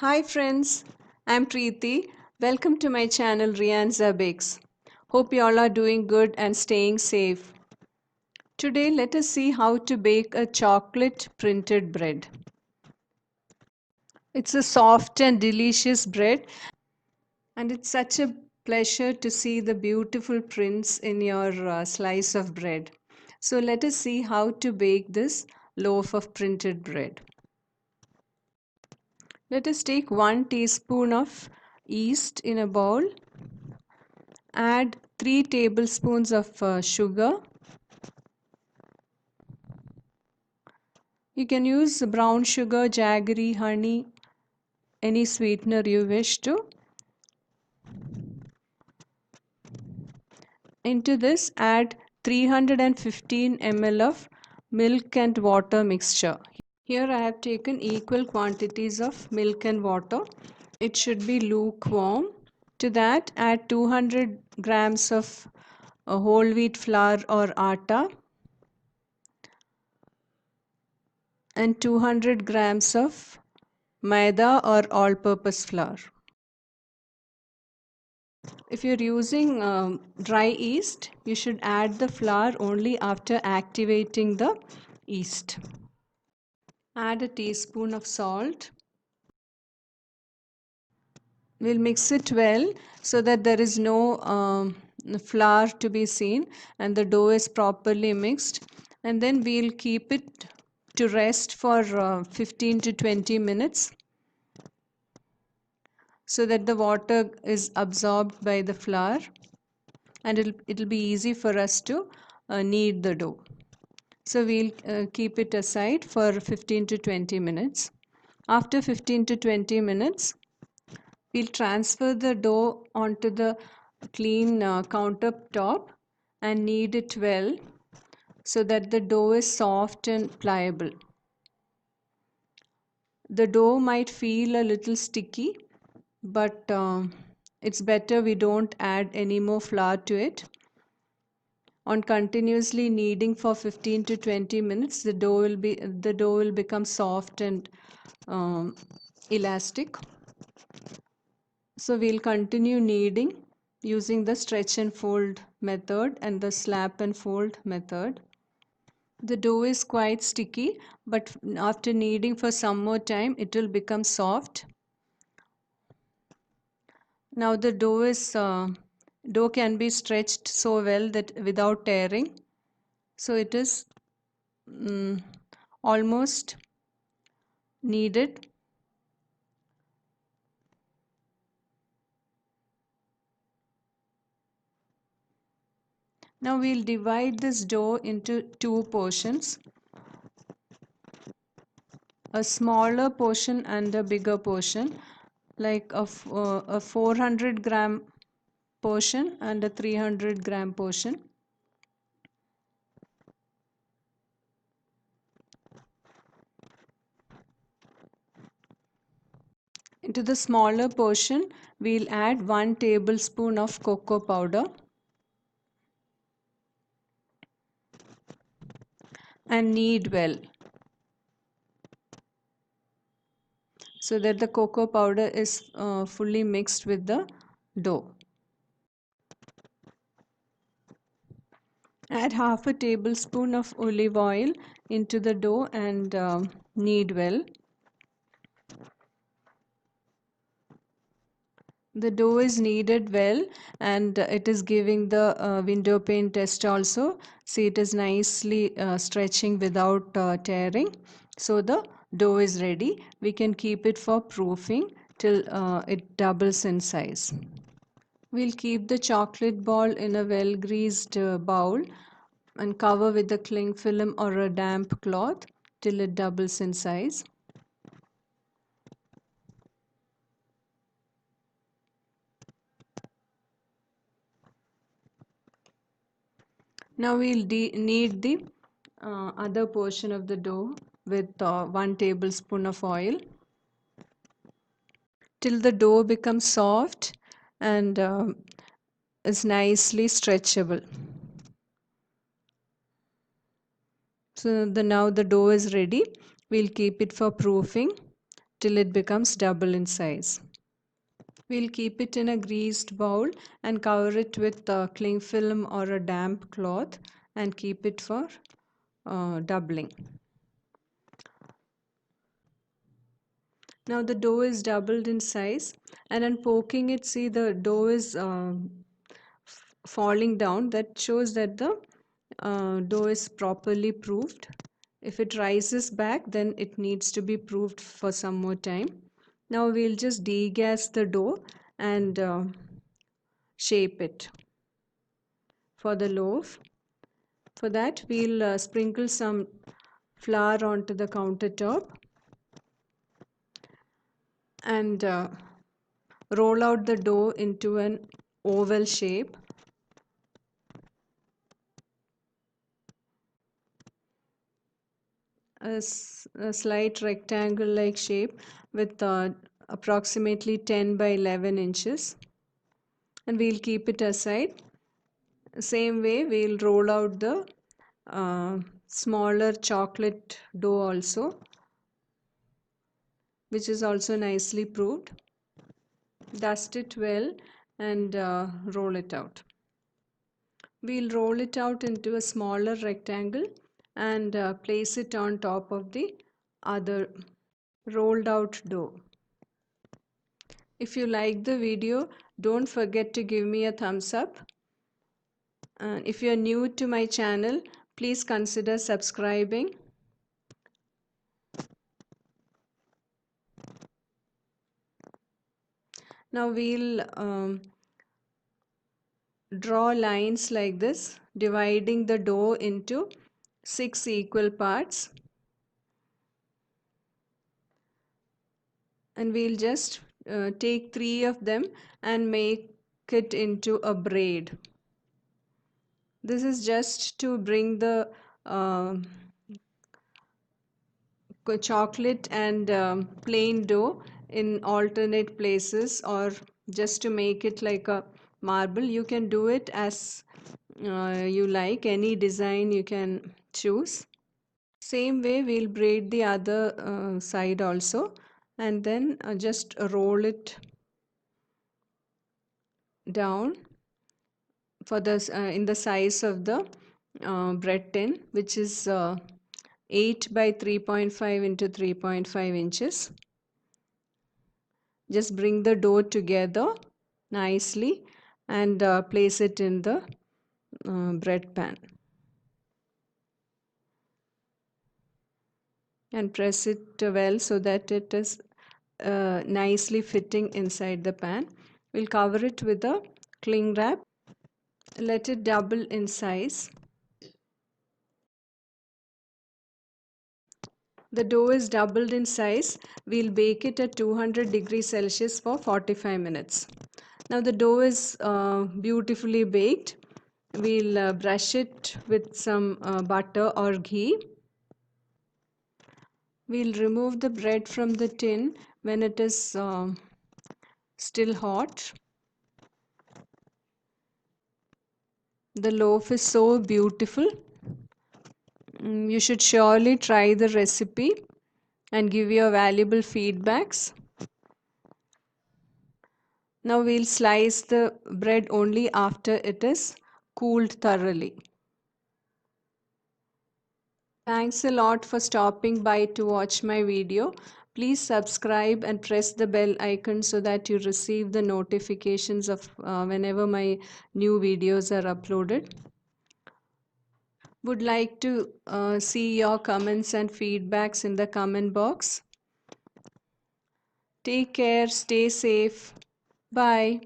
Hi friends, I'm Preeti. Welcome to my channel Rianza Bakes. Hope you all are doing good and staying safe. Today let us see how to bake a chocolate printed bread. It's a soft and delicious bread and it's such a pleasure to see the beautiful prints in your slice of bread. So let us see how to bake this loaf of printed bread. Let us take 1 teaspoon of yeast in a bowl. Add 3 tablespoons of sugar. You can use brown sugar, jaggery, honey, any sweetener you wish to. Into this, add 315 ml of milk and water mixture. Here I have taken equal quantities of milk and water. It should be lukewarm. To that, add 200 grams of whole wheat flour or atta and 200 grams of Maida or all-purpose flour. If you're using dry yeast, you should add the flour only after activating the yeast. Add a teaspoon of salt. We'll mix it well so that there is no flour to be seen and the dough is properly mixed. And then we'll keep it to rest for 15 to 20 minutes so that the water is absorbed by the flour and it'll be easy for us to knead the dough. So we'll keep it aside for 15 to 20 minutes. After 15 to 20 minutes, we'll transfer the dough onto the clean countertop and knead it well so that the dough is soft and pliable. The dough might feel a little sticky, but it's better we don't add any more flour to it. On continuously kneading for 15 to 20 minutes, the dough will become soft and elastic. So we'll continue kneading using the stretch and fold method and the slap and fold method. The dough is quite sticky, but after kneading for some more time, it will become soft. Now the dough can be stretched so well that without tearing. So it is almost kneaded. Now we'll divide this dough into two portions, a smaller portion and a bigger portion, like a 400 gram portion and a 300 gram portion. Into the smaller portion, we'll add 1 tablespoon of cocoa powder and knead well so that the cocoa powder is fully mixed with the dough. Add half a tablespoon of olive oil into the dough and knead well. The dough is kneaded well and it is giving the window pane test also. See, it is nicely stretching without tearing. So the dough is ready. We can keep it for proofing till it doubles in size. We'll keep the chocolate ball in a well greased bowl and cover with a cling film or a damp cloth till it doubles in size. Now we'll knead the other portion of the dough with 1 tablespoon of oil till the dough becomes soft and is nicely stretchable. So now the dough is ready. We'll keep it for proofing till it becomes double in size. We'll keep it in a greased bowl and cover it with cling film or a damp cloth and keep it for doubling. Now the dough is doubled in size, and on poking it, see the dough is falling down. That shows that the dough is properly proofed. If it rises back, then it needs to be proofed for some more time. Now we'll just degas the dough and shape it for the loaf. For that, we'll sprinkle some flour onto the countertop and roll out the dough into an oval shape. A slight rectangle like shape with approximately 10 by 11 inches, and we'll keep it aside. Same way we'll roll out the smaller chocolate dough also, which is also nicely proofed. Dust it well and roll it out. We'll roll it out into a smaller rectangle and place it on top of the other rolled out dough. If you like the video, don't forget to give me a thumbs up. And if you're new to my channel, please consider subscribing. Now we'll draw lines like this, dividing the dough into 6 equal parts. And we'll just take 3 of them and make it into a braid. This is just to bring the chocolate and plain dough in alternate places, or just to make it like a marble. You can do it as you like, any design you can choose. Same way we'll braid the other side also, and then just roll it down for this in the size of the bread tin, which is 8 by 3.5 into 3.5 inches. Just bring the dough together nicely and place it in the bread pan and press it well so that it is nicely fitting inside the pan. We'll cover it with a cling wrap. Let it double in size. The dough is doubled in size. We'll bake it at 200 degrees Celsius for 45 minutes. Now the dough is beautifully baked. We'll brush it with some butter or ghee. We'll remove the bread from the tin when it is still hot. The loaf is so beautiful. You should surely try the recipe and give your valuable feedbacks. Now we'll slice the bread only after it is cooled thoroughly. Thanks a lot for stopping by to watch my video. Please subscribe and press the bell icon so that you receive the notifications of whenever my new videos are uploaded. Would like to see your comments and feedbacks in the comment box. Take care, stay safe. Bye.